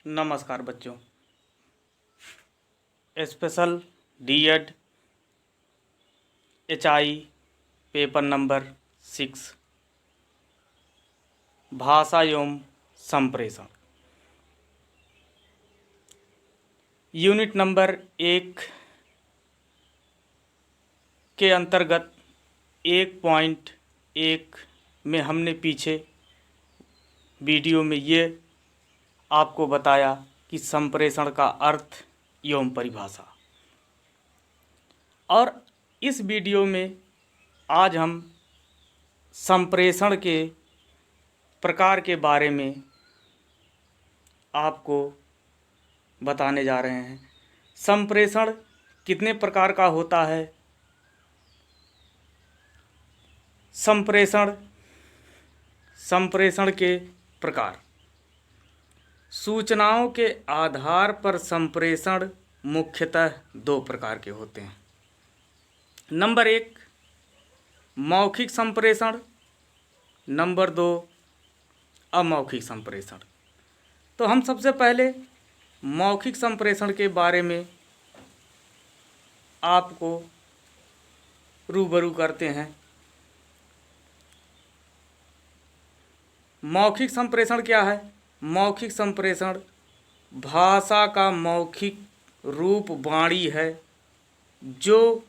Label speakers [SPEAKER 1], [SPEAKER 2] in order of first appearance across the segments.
[SPEAKER 1] नमस्कार बच्चों। Special DEd HI paper number 6 भाषा एवं संप्रेषण, यूनिट नंबर 1 के अंतर्गत 1.1 में हमने पीछे वीडियो में ये आपको बताया कि संप्रेषण का अर्थ एवं परिभाषा, और इस वीडियो में आज हम संप्रेषण के प्रकार के बारे में आपको बताने जा रहे हैं। संप्रेषण कितने प्रकार का होता है? संप्रेषण के प्रकार। सूचनाओं के आधार पर संप्रेषण मुख्यतः 2 प्रकार के होते हैं। नंबर 1 मौखिक संप्रेषण, नंबर 2 अमौखिक संप्रेषण। तो हम सबसे पहले मौखिक संप्रेषण के बारे में आपको रूबरू करते हैं। मौखिक संप्रेषण क्या है? मौखिक संप्रेषण भाषा का मौखिक रूप वाणी है जो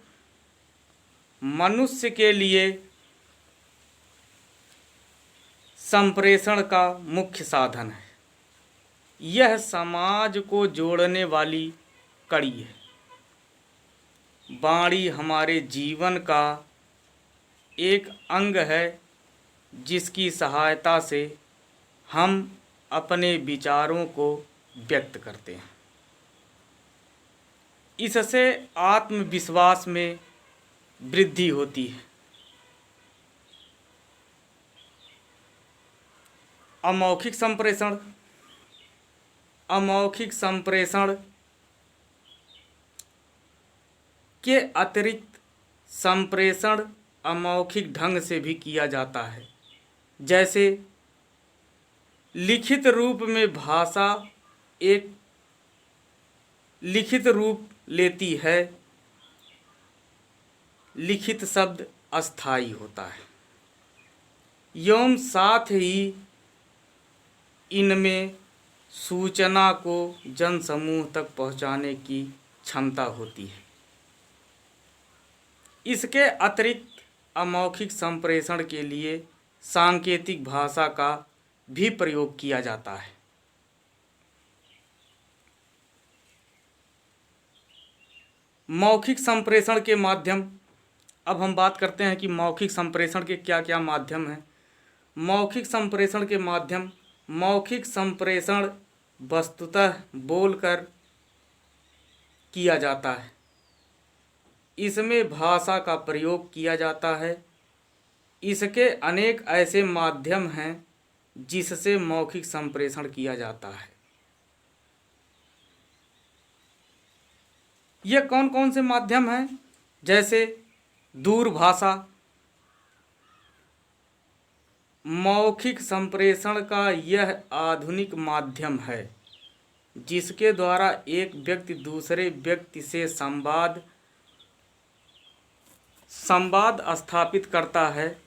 [SPEAKER 1] मनुष्य के लिए संप्रेषण का मुख्य साधन है। यह समाज को जोड़ने वाली कड़ी है। वाणी हमारे जीवन का एक अंग है जिसकी सहायता से हम अपने विचारों को व्यक्त करते हैं। इससे आत्मविश्वास में वृद्धि होती है। अमौखिक संप्रेषण। अमौखिक संप्रेषण के अतिरिक्त संप्रेषण अमौखिक ढंग से भी किया जाता है। जैसे लिखित रूप में भाषा एक लिखित रूप लेती है। लिखित शब्द अस्थायी होता है एवं साथ ही इनमें सूचना को जनसमूह तक पहुंचाने की क्षमता होती है। इसके अतिरिक्त अमौखिक संप्रेषण के लिए सांकेतिक भाषा का भी प्रयोग किया जाता है। मौखिक संप्रेषण के माध्यम। अब हम बात करते हैं कि मौखिक संप्रेषण के क्या क्या माध्यम हैं। मौखिक संप्रेषण के माध्यम। मौखिक संप्रेषण वस्तुतः बोलकर किया जाता है। इसमें भाषा का प्रयोग किया जाता है। इसके अनेक ऐसे माध्यम हैं जिससे मौखिक संप्रेषण किया जाता है। ये कौन कौन से माध्यम हैं? जैसे दूरभाषा। मौखिक संप्रेषण का यह आधुनिक माध्यम है जिसके द्वारा एक व्यक्ति दूसरे व्यक्ति से संवाद स्थापित करता है।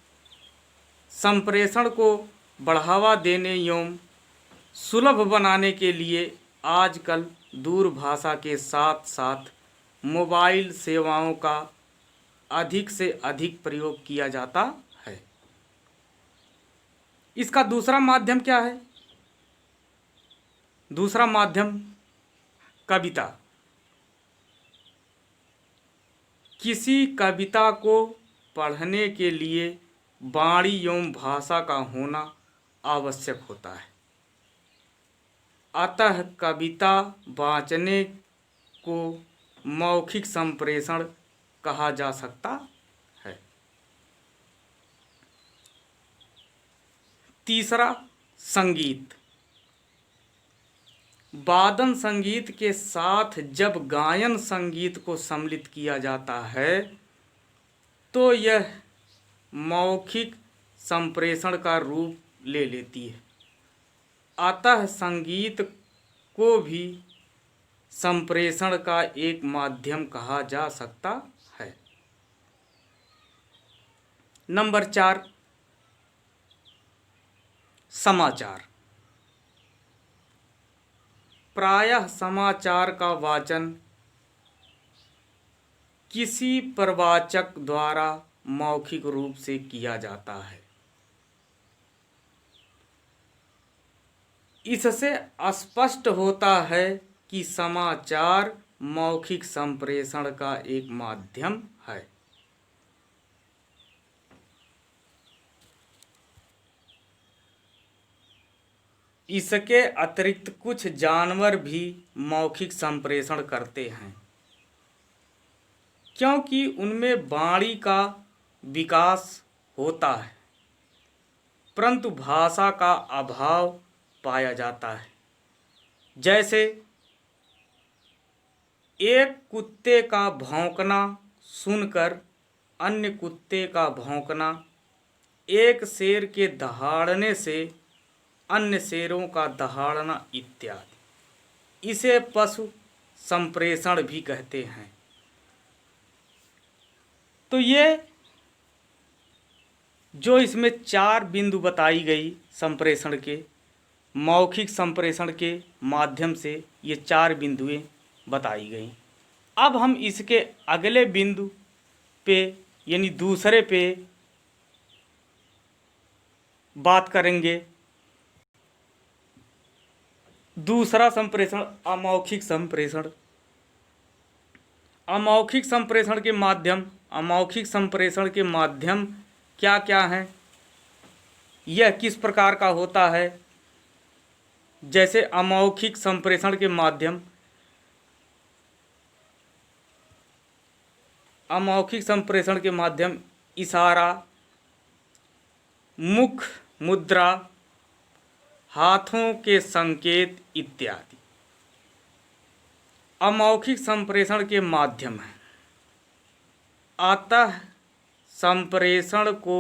[SPEAKER 1] संप्रेषण को बढ़ावा देने एवं सुलभ बनाने के लिए आजकल दूरभाषा के साथ साथ मोबाइल सेवाओं का अधिक से अधिक प्रयोग किया जाता है। इसका दूसरा माध्यम क्या है? दूसरा माध्यम कविता। किसी कविता को पढ़ने के लिए वाणी एवं भाषा का होना आवश्यक होता है। अतः कविता वाचने को मौखिक संप्रेषण कहा जा सकता है। तीसरा संगीत। वादन संगीत के साथ जब गायन संगीत को सम्मिलित किया जाता है तो यह मौखिक संप्रेषण का रूप ले लेती है। अतः संगीत को भी संप्रेषण का एक माध्यम कहा जा सकता है। नंबर 4, समाचार। प्रायः समाचार का वाचन किसी प्रवाचक द्वारा मौखिक रूप से किया जाता है। इससे स्पष्ट होता है कि समाचार मौखिक संप्रेषण का एक माध्यम है। इसके अतिरिक्त कुछ जानवर भी मौखिक संप्रेषण करते हैं, क्योंकि उनमें वाणी का विकास होता है, परंतु भाषा का अभाव पाया जाता है। जैसे एक कुत्ते का भौंकना सुनकर अन्य कुत्ते का भौंकना, एक शेर के दहाड़ने से अन्य शेरों का दहाड़ना इत्यादि, इसे पशु संप्रेषण भी कहते हैं। तो ये जो इसमें 4 बिंदु बताई गई संप्रेषण के, मौखिक संप्रेषण के माध्यम से ये 4 बिंदुएं बताई गई। अब हम इसके अगले बिंदु पे यानी दूसरे पे बात करेंगे। दूसरा संप्रेषण अमौखिक संप्रेषण। अमौखिक संप्रेषण के माध्यम क्या क्या हैं, यह किस प्रकार का होता है। जैसे अमौखिक संप्रेषण के माध्यम इशारा, मुख मुद्रा, हाथों के संकेत इत्यादि अमौखिक संप्रेषण के माध्यम हैं। अतः संप्रेषण को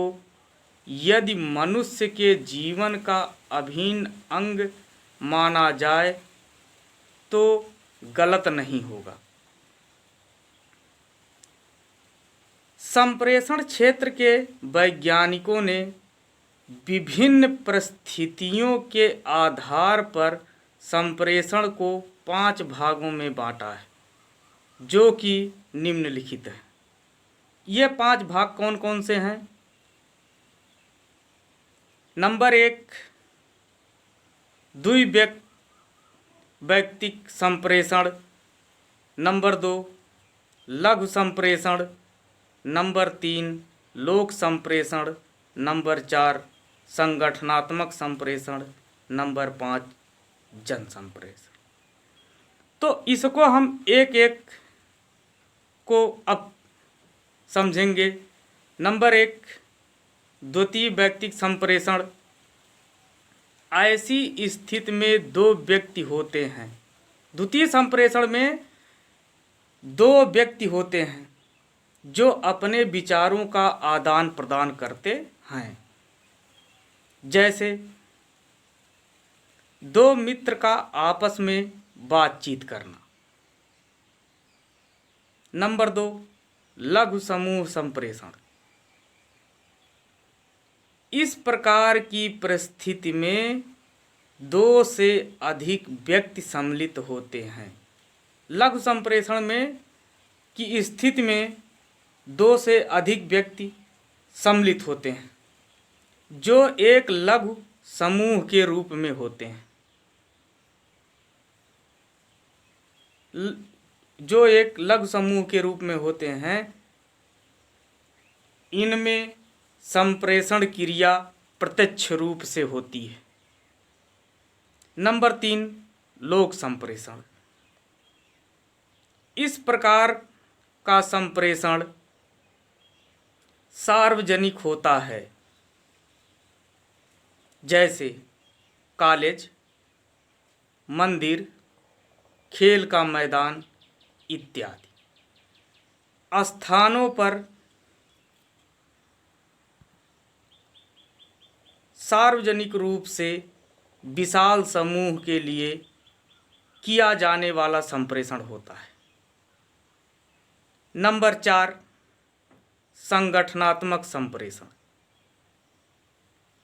[SPEAKER 1] यदि मनुष्य के जीवन का अभिन्न अंग माना जाए तो गलत नहीं होगा। संप्रेषण क्षेत्र के वैज्ञानिकों ने विभिन्न परिस्थितियों के आधार पर संप्रेषण को 5 भागों में बांटा है, जो कि निम्नलिखित है। ये 5 भाग कौन कौन से हैं? नंबर 1, द्विव्यक्तिक संप्रेषण। नंबर 2, लघु संप्रेषण। नंबर 3, लोक संप्रेषण। नंबर 4, संगठनात्मक संप्रेषण। नंबर 5, जन संप्रेषण। तो इसको हम एक एक को अब समझेंगे। नंबर 1, द्वितीय व्यक्तिक संप्रेषण। ऐसी स्थिति में 2 व्यक्ति होते हैं। द्वितीय संप्रेषण में 2 व्यक्ति होते हैं जो अपने विचारों का आदान प्रदान करते हैं। जैसे 2 मित्र का आपस में बातचीत करना। नंबर 2, लघु समूह संप्रेषण। इस प्रकार की परिस्थिति में 2 से अधिक व्यक्ति सम्मिलित होते हैं। लघु संप्रेषण में की स्थिति में 2 से अधिक व्यक्ति सम्मिलित होते हैं, जो एक लघु समूह के रूप में होते हैं। जो एक लघु समूह के रूप में होते हैं, इनमें संप्रेषण क्रिया प्रत्यक्ष रूप से होती है। नंबर 3, लोक संप्रेषण। इस प्रकार का संप्रेषण सार्वजनिक होता है, जैसे कॉलेज, मंदिर, खेल का मैदान इत्यादि स्थानों पर सार्वजनिक रूप से विशाल समूह के लिए किया जाने वाला संप्रेषण होता है। नंबर 4, संगठनात्मक संप्रेषण।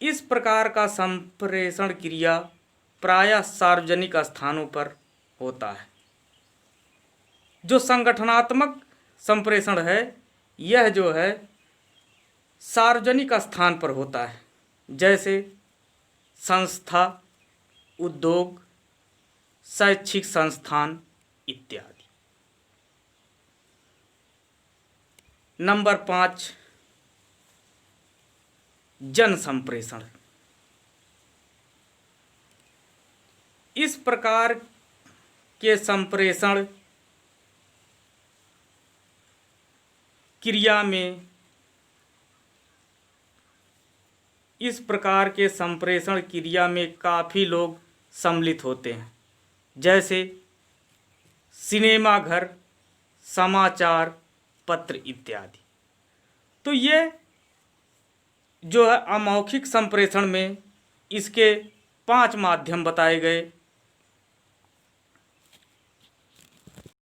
[SPEAKER 1] इस प्रकार का संप्रेषण क्रिया प्रायः सार्वजनिक स्थानों पर होता है। जो संगठनात्मक संप्रेषण है यह जो है सार्वजनिक स्थान पर होता है, जैसे संस्था, उद्योग, शैक्षिक संस्थान इत्यादि। नंबर 5, जन संप्रेषण। इस प्रकार के संप्रेषण क्रिया में काफ़ी लोग सम्मिलित होते हैं, जैसे सिनेमा घर, समाचार पत्र इत्यादि। तो ये जो है अमौखिक संप्रेषण में इसके 5 माध्यम बताए गए।